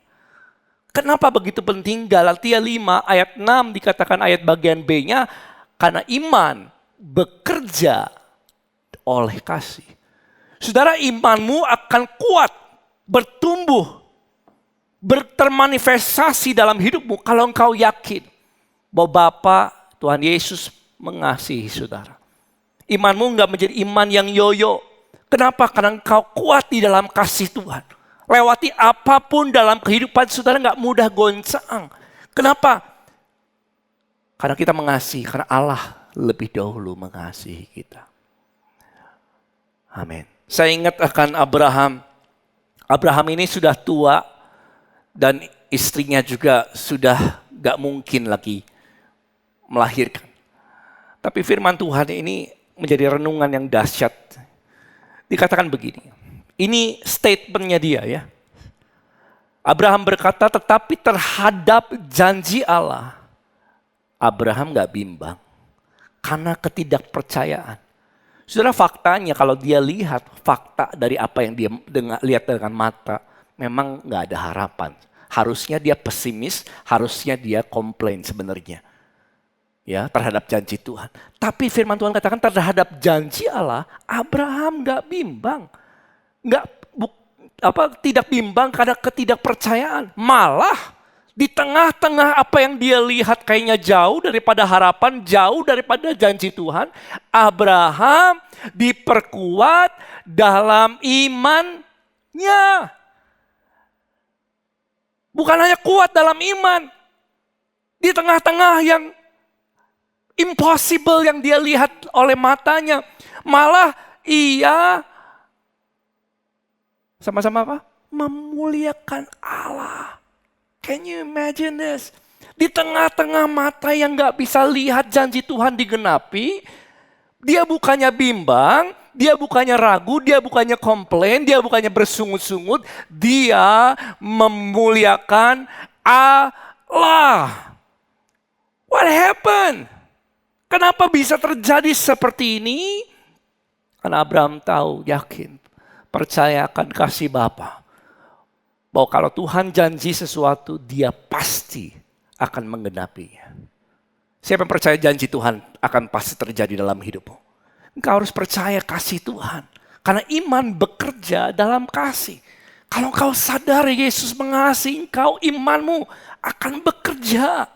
Kenapa begitu penting? Galatia 5 ayat 6 dikatakan ayat bagian B-nya. Karena iman bekerja oleh kasih. Saudara, imanmu akan kuat, bertumbuh, termanifestasi dalam hidupmu kalau engkau yakin bahwa Bapa Tuhan Yesus mengasihi saudara. Imanmu enggak menjadi iman yang yoyo. Kenapa? Karena engkau kuat di dalam kasih Tuhan. Lewati apapun dalam kehidupan saudara enggak mudah goncang. Kenapa? Karena kita mengasihi, karena Allah lebih dahulu mengasihi kita. Amin. Saya ingat akan Abraham. Abraham ini sudah tua dan istrinya juga sudah gak mungkin lagi melahirkan. Tapi firman Tuhan ini menjadi renungan yang dahsyat. Dikatakan begini, ini statementnya dia ya. Abraham berkata, tetapi terhadap janji Allah, Abraham gak bimbang karena ketidakpercayaan. Saudara, faktanya kalau dia lihat fakta dari apa yang dia lihat dengan mata, memang gak ada harapan. Harusnya dia pesimis, harusnya dia komplain sebenarnya. Ya, terhadap janji Tuhan. Tapi firman Tuhan katakan terhadap janji Allah, Abraham gak bimbang. Tidak bimbang karena ketidakpercayaan. Malah di tengah-tengah apa yang dia lihat kayaknya jauh daripada harapan, jauh daripada janji Tuhan, Abraham diperkuat dalam imannya. Bukan hanya kuat dalam iman, Di tengah-tengah yang impossible yang dia lihat oleh matanya, malah ia sama-sama apa? Memuliakan Allah. Can you imagine this? Di tengah-tengah mata yang gak bisa lihat janji Tuhan digenapi, dia bukannya bimbang, dia bukannya ragu, dia bukannya komplain, dia bukannya bersungut-sungut, dia memuliakan Allah. What happened? Kenapa bisa terjadi seperti ini? Karena Abraham tahu, yakin, percaya akan kasih Bapa. Bahwa kalau Tuhan janji sesuatu, dia pasti akan menggenapinya. Siapa yang percaya janji Tuhan akan pasti terjadi dalam hidupmu? Engkau harus percaya kasih Tuhan. Karena iman bekerja dalam kasih. Kalau engkau sadar Yesus mengasihi engkau, imanmu akan bekerja.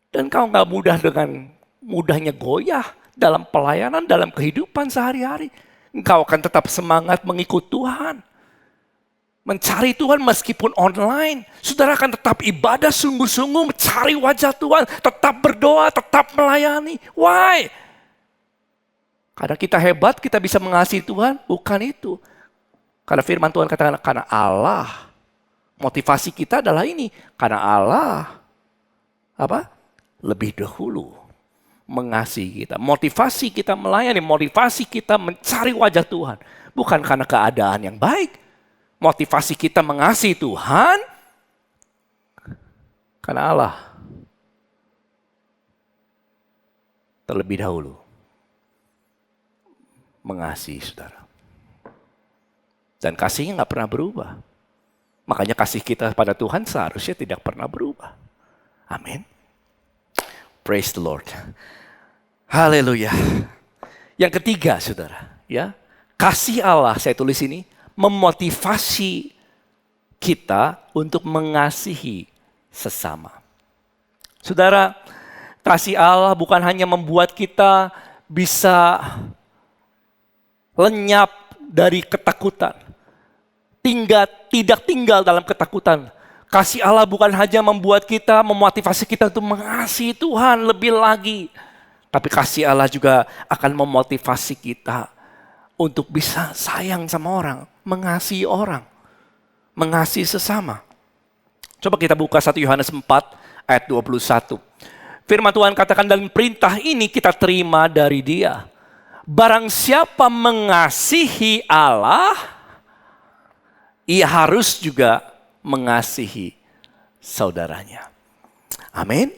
Dan engkau gak mudah dengan mudahnya goyah dalam pelayanan, dalam kehidupan sehari-hari. Engkau akan tetap semangat mengikut Tuhan. Mencari Tuhan meskipun online. Saudara akan tetap ibadah sungguh-sungguh, mencari wajah Tuhan, tetap berdoa, tetap melayani. Why? Karena kita hebat, kita bisa mengasihi Tuhan? Bukan itu. Karena firman Tuhan katakan, karena Allah. Motivasi kita adalah ini. Karena Allah lebih dahulu mengasihi kita. Motivasi kita melayani, motivasi kita mencari wajah Tuhan. Bukan karena keadaan yang baik. Motivasi kita mengasihi Tuhan karena Allah terlebih dahulu mengasihi saudara. Dan kasihnya gak pernah berubah. Makanya kasih kita pada Tuhan seharusnya tidak pernah berubah. Amin. Praise the Lord. Haleluya. Yang ketiga saudara, ya, kasih Allah, saya tulis ini, memotivasi kita untuk mengasihi sesama. Saudara, kasih Allah bukan hanya membuat kita bisa lenyap dari ketakutan. Tidak tinggal dalam ketakutan. Kasih Allah bukan hanya membuat kita, memotivasi kita untuk mengasihi Tuhan lebih lagi. Tapi kasih Allah juga akan memotivasi kita untuk bisa sayang sama orang, mengasihi orang, mengasihi sesama. Coba kita buka 1 Yohanes 4 ayat 21. Firman Tuhan katakan, dan perintah ini kita terima dari Dia. Barang siapa mengasihi Allah, ia harus juga mengasihi saudaranya. Amin.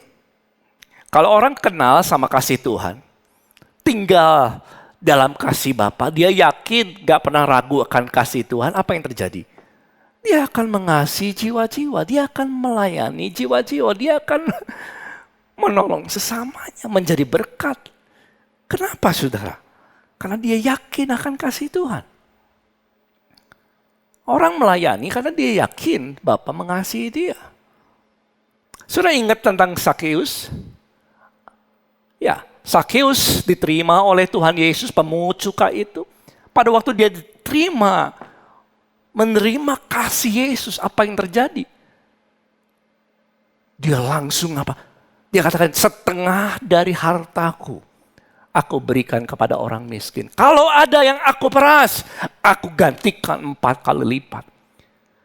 Kalau orang kenal sama kasih Tuhan, tinggal dalam kasih Bapa, dia yakin gak pernah ragu akan kasih Tuhan, apa yang terjadi? Dia akan mengasihi jiwa-jiwa, dia akan melayani jiwa-jiwa, dia akan menolong sesamanya, menjadi berkat. Kenapa saudara? Karena dia yakin akan kasih Tuhan. Orang melayani karena dia yakin Bapa mengasihi dia. Saudara ingat tentang Sakeus? Ya, Sakeus diterima oleh Tuhan Yesus, pemungut cukai itu. Pada waktu dia diterima, menerima kasih Yesus, apa yang terjadi? Dia langsung apa? Dia katakan, setengah dari hartaku aku berikan kepada orang miskin. Kalau ada yang aku peras, aku gantikan 4 kali lipat.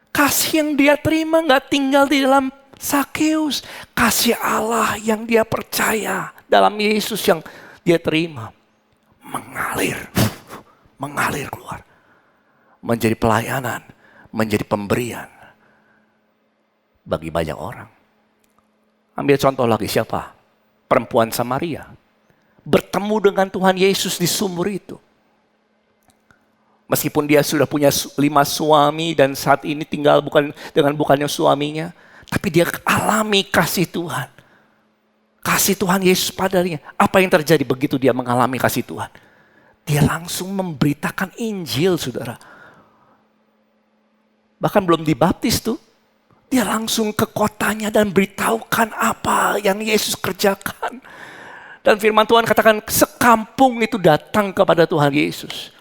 Kasih yang dia terima gak tinggal di dalam Sakeus. Kasih Allah yang dia percaya dalam Yesus yang dia terima. Mengalir keluar. Menjadi pelayanan, menjadi pemberian bagi banyak orang. Ambil contoh lagi, siapa? Perempuan Samaria. Bertemu dengan Tuhan Yesus di sumur itu. Meskipun dia sudah punya 5 suami dan saat ini tinggal bukannya suaminya. Tapi dia alami kasih Tuhan. Kasih Tuhan Yesus padanya. Apa yang terjadi begitu dia mengalami kasih Tuhan? Dia langsung memberitakan Injil, saudara. Bahkan belum dibaptis tuh. Dia langsung ke kotanya dan beritahukan apa yang Yesus kerjakan. Dan firman Tuhan katakan sekampung itu datang kepada Tuhan Yesus.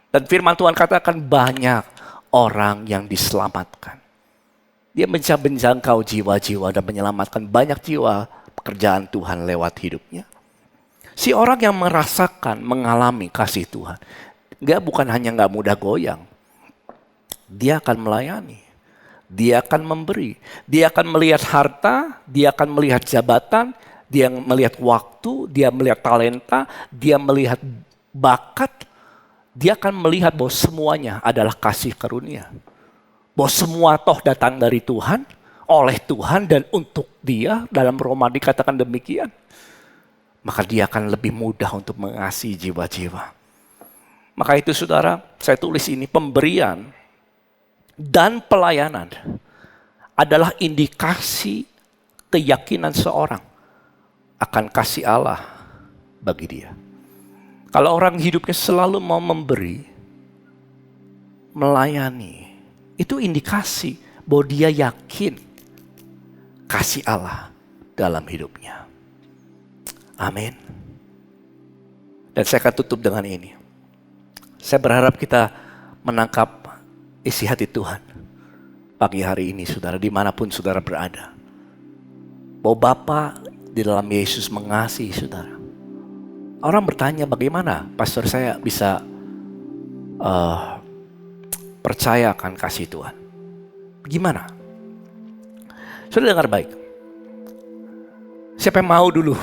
Dan firman Tuhan katakan banyak orang yang diselamatkan. Dia bisa menjangkau jiwa-jiwa dan menyelamatkan banyak jiwa pekerjaan Tuhan lewat hidupnya. Si orang yang merasakan, mengalami kasih Tuhan, bukan hanya nggak mudah goyang. Dia akan melayani, dia akan memberi, dia akan melihat harta, dia akan melihat jabatan, dia melihat waktu, dia melihat talenta, dia melihat bakat, dia akan melihat bahwa semuanya adalah kasih karunia. Bahwa semua toh datang dari Tuhan, oleh Tuhan dan untuk dia, dalam Roma dikatakan demikian. Maka dia akan lebih mudah untuk mengasihi jiwa-jiwa. Maka itu saudara, saya tulis ini, pemberian dan pelayanan adalah indikasi keyakinan seorang akan kasih Allah bagi dia. Kalau orang hidupnya selalu mau memberi, melayani, itu indikasi bahwa dia yakin kasih Allah dalam hidupnya. Amin. Dan saya akan tutup dengan ini. Saya berharap kita menangkap isi hati Tuhan pagi hari ini, saudara, dimanapun saudara berada. Bahwa Bapa di dalam Yesus mengasihi saudara. Orang bertanya, bagaimana pastor saya bisa percaya akan kasih Tuhan? Gimana? Saudara dengar baik. Siapa yang mau dulu?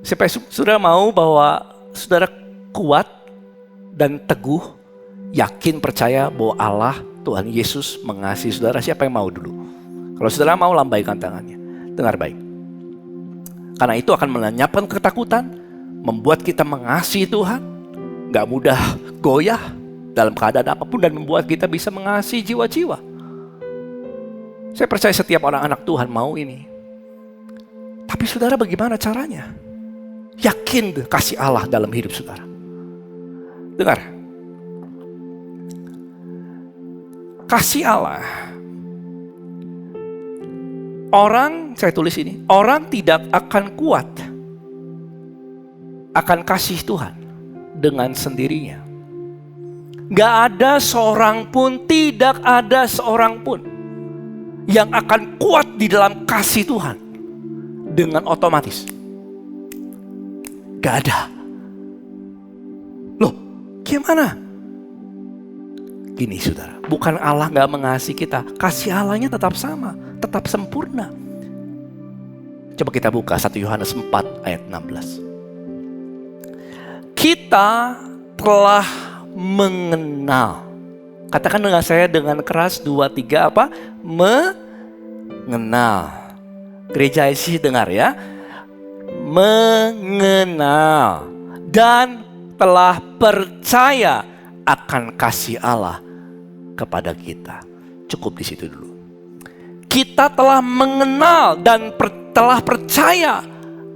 Siapa yang saudara mau bahwa saudara kuat dan teguh, yakin percaya bahwa Allah, Tuhan Yesus mengasihi saudara? Siapa yang mau dulu? Kalau saudara mau, lambaikan tangannya. Dengar baik. Karena itu akan melenyapkan ketakutan, membuat kita mengasihi Tuhan, gak mudah goyah dalam keadaan apapun, dan membuat kita bisa mengasihi jiwa-jiwa. Saya percaya setiap orang anak Tuhan mau ini. Tapi saudara, bagaimana caranya? Yakin kasih Allah dalam hidup saudara. Dengar. Kasih Allah. Orang, saya tulis ini, orang tidak akan kuat akan kasih Tuhan dengan sendirinya. Gak ada seorang pun, tidak ada seorang pun yang akan kuat di dalam kasih Tuhan dengan otomatis. Gak ada. Loh, gimana? Gini saudara, bukan Allah gak mengasihi kita, kasih Allahnya tetap sama, tetap sempurna. Coba kita buka 1 Yohanes 4 ayat 16. Kita telah mengenal. Katakan dengan saya dengan keras, 2, 3 apa? Mengenal. Gereja isi dengar ya. Mengenal. Dan telah percaya akan kasih Allah kepada kita. Cukup di situ dulu. Kita telah mengenal dan telah percaya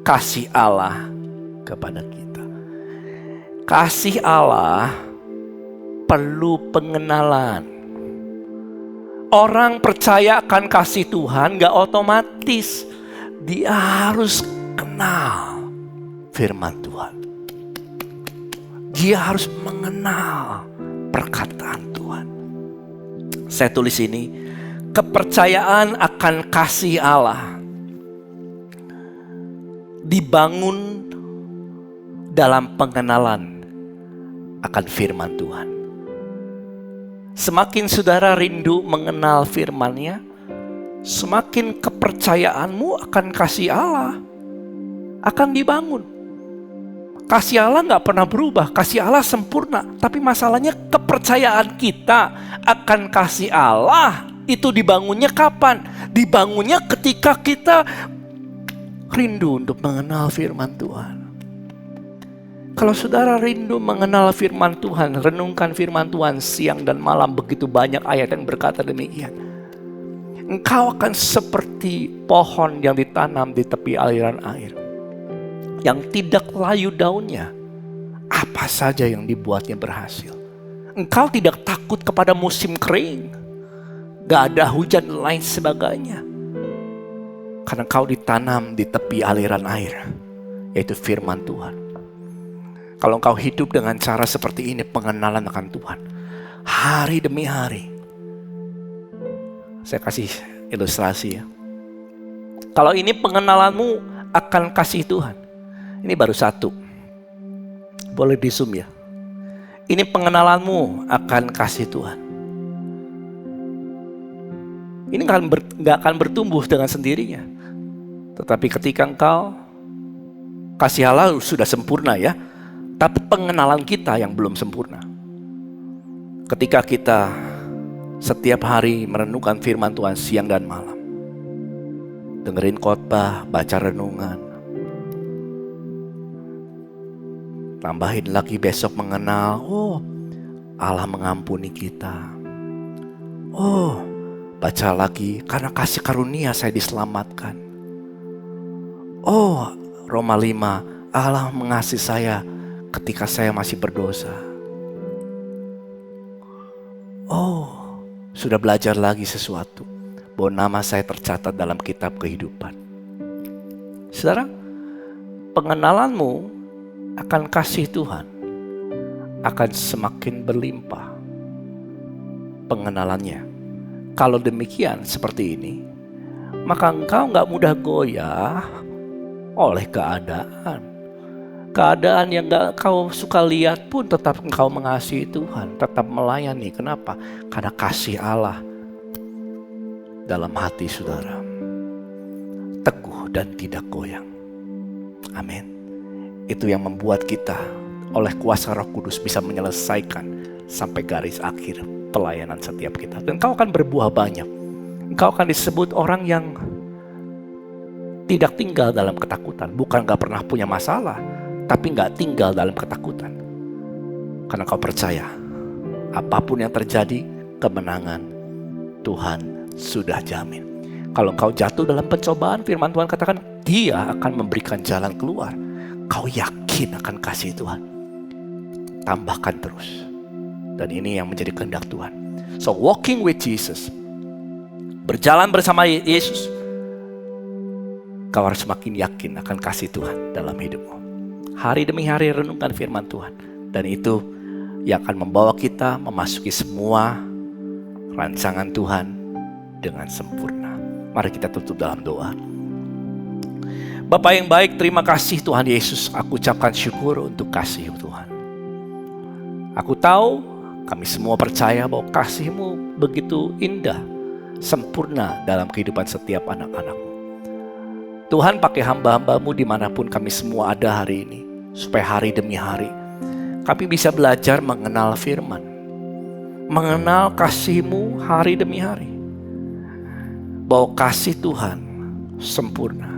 kasih Allah kepada kita. Kasih Allah perlu pengenalan. Orang percaya akan kasih Tuhan gak otomatis. Dia harus kenal firman Tuhan. Dia harus mengenal perkataan Tuhan. Saya tulis ini, kepercayaan akan kasih Allah dibangun dalam pengenalan akan firman Tuhan. Semakin saudara rindu mengenal firman-Nya, semakin kepercayaanmu akan kasih Allah akan dibangun. Kasih Allah gak pernah berubah, kasih Allah sempurna. Tapi masalahnya kepercayaan kita akan kasih Allah itu dibangunnya kapan? Dibangunnya ketika kita rindu untuk mengenal firman Tuhan. Kalau saudara rindu mengenal firman Tuhan, renungkan firman Tuhan siang dan malam, begitu banyak ayat yang berkata demikian. Engkau akan seperti pohon yang ditanam di tepi aliran air, yang tidak layu daunnya, apa saja yang dibuatnya berhasil. Engkau tidak takut kepada musim kering, gak ada hujan dan lain sebagainya, karena engkau ditanam di tepi aliran air, yaitu firman Tuhan. Kalau engkau hidup dengan cara seperti ini, pengenalan akan Tuhan, hari demi hari, Saya kasih ilustrasi ya. Kalau ini pengenalanmu akan kasih Tuhan. Ini baru satu. Boleh di zoom ya. Ini pengenalanmu akan kasih Tuhan. Ini nggak akan bertumbuh dengan sendirinya. Tetapi ketika engkau, kasih Allah sudah sempurna ya. Tapi pengenalan kita yang belum sempurna. Ketika kita setiap hari merenungkan firman Tuhan siang dan malam. Dengerin khotbah, baca renungan. Tambahin lagi besok mengenal, oh Allah mengampuni kita. Oh, baca lagi, karena kasih karunia saya diselamatkan. Oh, Roma 5, Allah mengasihi saya ketika saya masih berdosa. Oh, sudah belajar lagi sesuatu, bahwa nama saya tercatat dalam kitab kehidupan. Saudara, pengenalanmu akan kasih Tuhan akan semakin berlimpah. Pengenalannya. Kalau demikian seperti ini, maka engkau gak mudah goyah oleh keadaan. Keadaan yang gak kau suka lihat pun tetap engkau mengasihi Tuhan, tetap melayani. Kenapa? Karena kasih Allah dalam hati saudara, teguh dan tidak goyang. Amin. Itu yang membuat kita oleh kuasa Roh Kudus bisa menyelesaikan sampai garis akhir pelayanan setiap kita. Dan kau akan berbuah banyak. Engkau akan disebut orang yang tidak tinggal dalam ketakutan. Bukan gak pernah punya masalah, tapi gak tinggal dalam ketakutan. Karena kau percaya, apapun yang terjadi, kemenangan Tuhan sudah jamin. Kalau kau jatuh dalam pencobaan, firman Tuhan katakan Dia akan memberikan jalan keluar. Kau yakin akan kasih Tuhan, tambahkan terus. Dan ini yang menjadi kehendak Tuhan. So walking with Jesus, berjalan bersama Yesus, kau harus semakin yakin akan kasih Tuhan dalam hidupmu. Hari demi hari renungkan firman Tuhan, dan itu yang akan membawa kita memasuki semua rancangan Tuhan dengan sempurna. Mari kita tutup dalam doa. Bapa yang baik, terima kasih Tuhan Yesus. Aku ucapkan syukur untuk kasih Tuhan. Aku tahu, kami semua percaya bahwa kasih-Mu begitu indah, sempurna dalam kehidupan setiap anak-anak-Mu. Tuhan, pakai hamba-hamba-Mu dimanapun kami semua ada hari ini, supaya hari demi hari kami bisa belajar mengenal firman, mengenal kasih-Mu hari demi hari. Bahwa kasih Tuhan sempurna.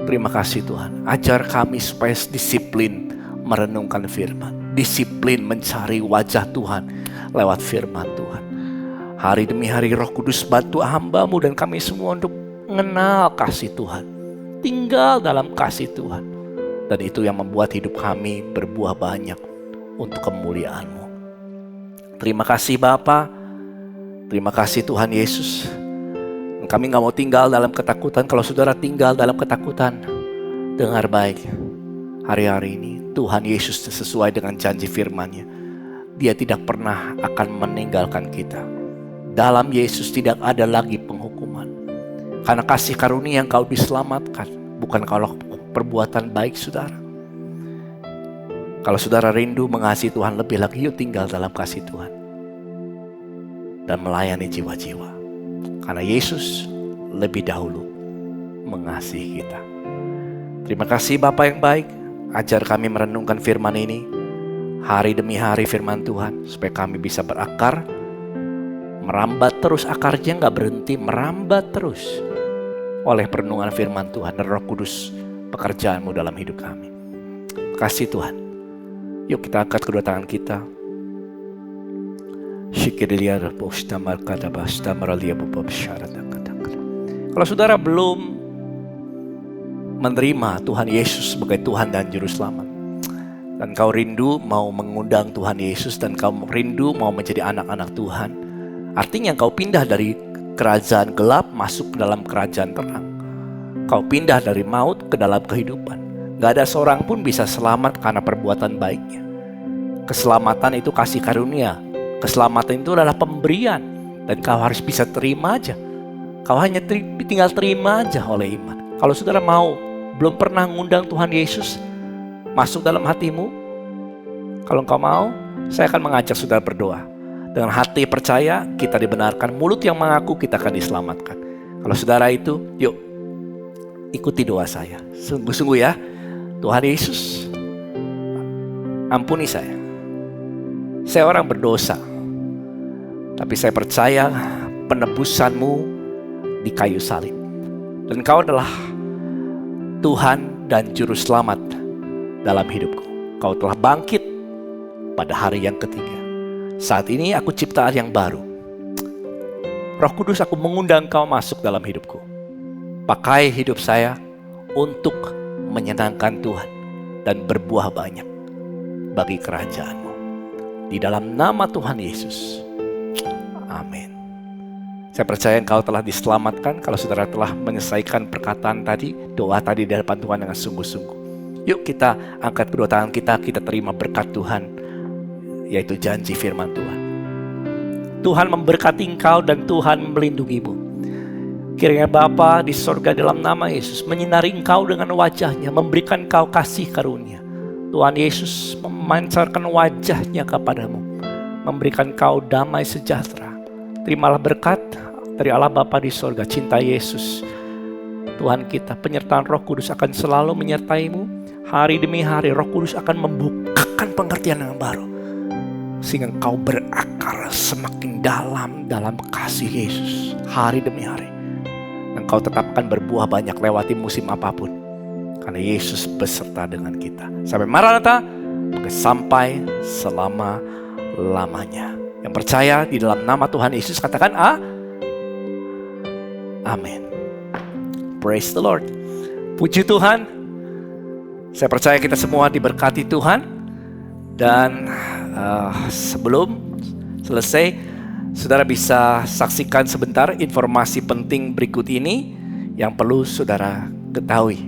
Terima kasih Tuhan. Ajar kami supaya disiplin merenungkan firman. Disiplin mencari wajah Tuhan lewat firman Tuhan. Hari demi hari Roh Kudus bantu hamba-Mu dan kami semua untuk mengenal kasih Tuhan. Tinggal dalam kasih Tuhan. Dan itu yang membuat hidup kami berbuah banyak untuk kemuliaan-Mu. Terima kasih Bapa. Terima kasih Tuhan Yesus. Kami gak mau tinggal dalam ketakutan. Kalau saudara tinggal dalam ketakutan, dengar baik. Hari-hari ini Tuhan Yesus sesuai dengan janji firman-Nya, Dia tidak pernah akan meninggalkan kita. Dalam Yesus tidak ada lagi penghukuman. Karena kasih karunia yang kau diselamatkan, bukan kalau perbuatan baik saudara. Kalau saudara rindu mengasihi Tuhan lebih lagi, yuk tinggal dalam kasih Tuhan dan melayani jiwa-jiwa. Karena Yesus lebih dahulu mengasihi kita. Terima kasih Bapa yang baik. Ajar kami merenungkan firman ini hari demi hari firman Tuhan, supaya kami bisa berakar, merambat terus, akarnya gak berhenti, merambat terus oleh perenungan firman Tuhan dan Roh Kudus pekerjaan-Mu dalam hidup kami. Kasih Tuhan. Yuk kita angkat kedua tangan kita. Kalau saudara belum menerima Tuhan Yesus sebagai Tuhan dan Juru Selamat, dan kau rindu mau mengundang Tuhan Yesus, dan kau rindu mau menjadi anak-anak Tuhan, artinya kau pindah dari kerajaan gelap masuk ke dalam kerajaan terang. Kau pindah dari maut ke dalam kehidupan. Gak ada seorang pun bisa selamat karena perbuatan baiknya. Keselamatan itu kasih karunia. Keselamatan itu adalah pemberian. Dan kau harus bisa terima aja. Kau hanya tinggal terima aja oleh iman. Kalau saudara mau, belum pernah ngundang Tuhan Yesus masuk dalam hatimu, kalau engkau mau, saya akan mengajak saudara berdoa. Dengan hati percaya, kita dibenarkan. Mulut yang mengaku, kita akan diselamatkan. Kalau saudara itu, yuk ikuti doa saya. Sungguh-sungguh ya, Tuhan Yesus, ampuni saya. Saya orang berdosa, tapi saya percaya penebusan-Mu di kayu salib. Dan Kau adalah Tuhan dan Juru Selamat dalam hidupku. Kau telah bangkit pada hari yang ketiga. Saat ini aku ciptaan yang baru. Roh Kudus, aku mengundang Kau masuk dalam hidupku. Pakai hidup saya untuk menyenangkan Tuhan dan berbuah banyak bagi kerajaan-Mu. Di dalam nama Tuhan Yesus. Amin. Saya percaya engkau telah diselamatkan kalau saudara telah menyelesaikan perkataan tadi, doa tadi di hadapan Tuhan dengan sungguh-sungguh. Yuk kita angkat kedua tangan kita terima berkat Tuhan, yaitu janji firman Tuhan. Tuhan memberkati engkau dan Tuhan melindungimu. Kiranya Bapa di sorga dalam nama Yesus menyinari engkau dengan wajahnya, memberikan engkau kasih karunia. Tuhan Yesus memancarkan wajahnya kepadamu, memberikan engkau damai sejahtera. Terimalah berkat dari Allah Bapa di sorga, cinta Yesus Tuhan kita, penyertaan Roh Kudus akan selalu menyertaimu. Hari demi hari Roh Kudus akan membukakan pengertian yang baru, sehingga engkau berakar semakin dalam kasih Yesus hari demi hari. Engkau tetap akan berbuah banyak lewati musim apapun, karena Yesus beserta dengan kita. Sampai Maranatha, sampai selama-lamanya. Yang percaya di dalam nama Tuhan Yesus katakan amin. Praise the Lord. Puji Tuhan. Saya percaya kita semua diberkati Tuhan. Dan sebelum selesai, saudara bisa saksikan sebentar informasi penting berikut ini yang perlu saudara ketahui.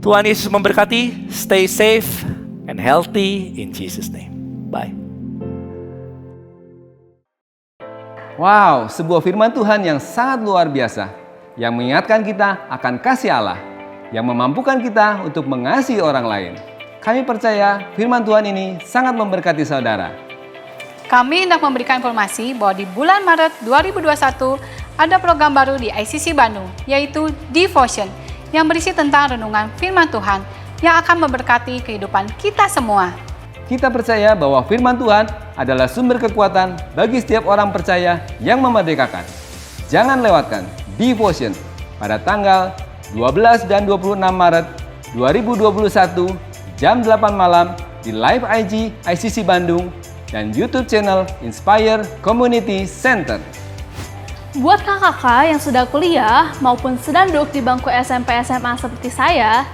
Tuhan Yesus memberkati. Stay safe and healthy in Jesus' name. Bye. Wow, sebuah firman Tuhan yang sangat luar biasa, yang mengingatkan kita akan kasih Allah, yang memampukan kita untuk mengasihi orang lain. Kami percaya firman Tuhan ini sangat memberkati saudara. Kami hendak memberikan informasi bahwa di bulan Maret 2021 ada program baru di ICC Bandung, yaitu Devotion, yang berisi tentang renungan firman Tuhan yang akan memberkati kehidupan kita semua. Kita percaya bahwa firman Tuhan adalah sumber kekuatan bagi setiap orang percaya yang memerdekakan. Jangan lewatkan Devotion pada tanggal 12 dan 26 Maret 2021 jam 8 malam di live IG ICC Bandung dan YouTube channel Inspire Community Center. Buat kakak-kakak yang sudah kuliah maupun sedang duduk di bangku SMP SMA seperti saya,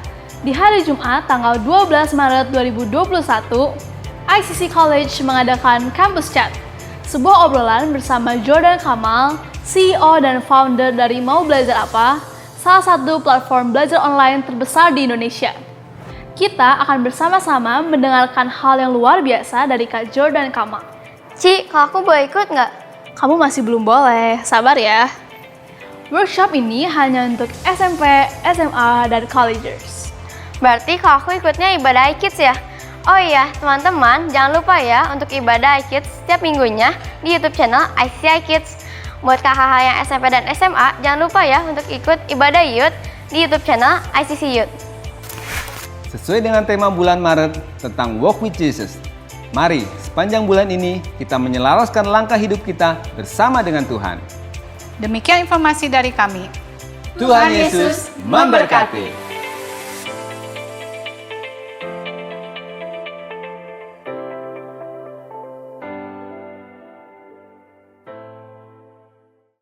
di hari Jumat tanggal 12 Maret 2021, ICC College mengadakan Campus Chat, sebuah obrolan bersama Jordan Kamal, CEO dan founder dari Mau Belajar Apa, salah satu platform belajar online terbesar di Indonesia. Kita akan bersama-sama mendengarkan hal yang luar biasa dari Kak Jordan Kamal. Ci, kalau aku boleh ikut nggak? Kamu masih belum boleh, sabar ya. Workshop ini hanya untuk SMP, SMA, dan collegers. Berarti kalau aku ikutnya ibadah iKids ya? Oh iya, teman-teman, jangan lupa ya untuk ibadah iKids setiap minggunya di YouTube channel ICC iKids. Buat kakak yang SMP dan SMA, jangan lupa ya untuk ikut ibadah Youth di YouTube channel ICC Youth. Sesuai dengan tema bulan Maret tentang Walk with Jesus, mari sepanjang bulan ini kita menyelaraskan langkah hidup kita bersama dengan Tuhan. Demikian informasi dari kami. Tuhan Yesus memberkati.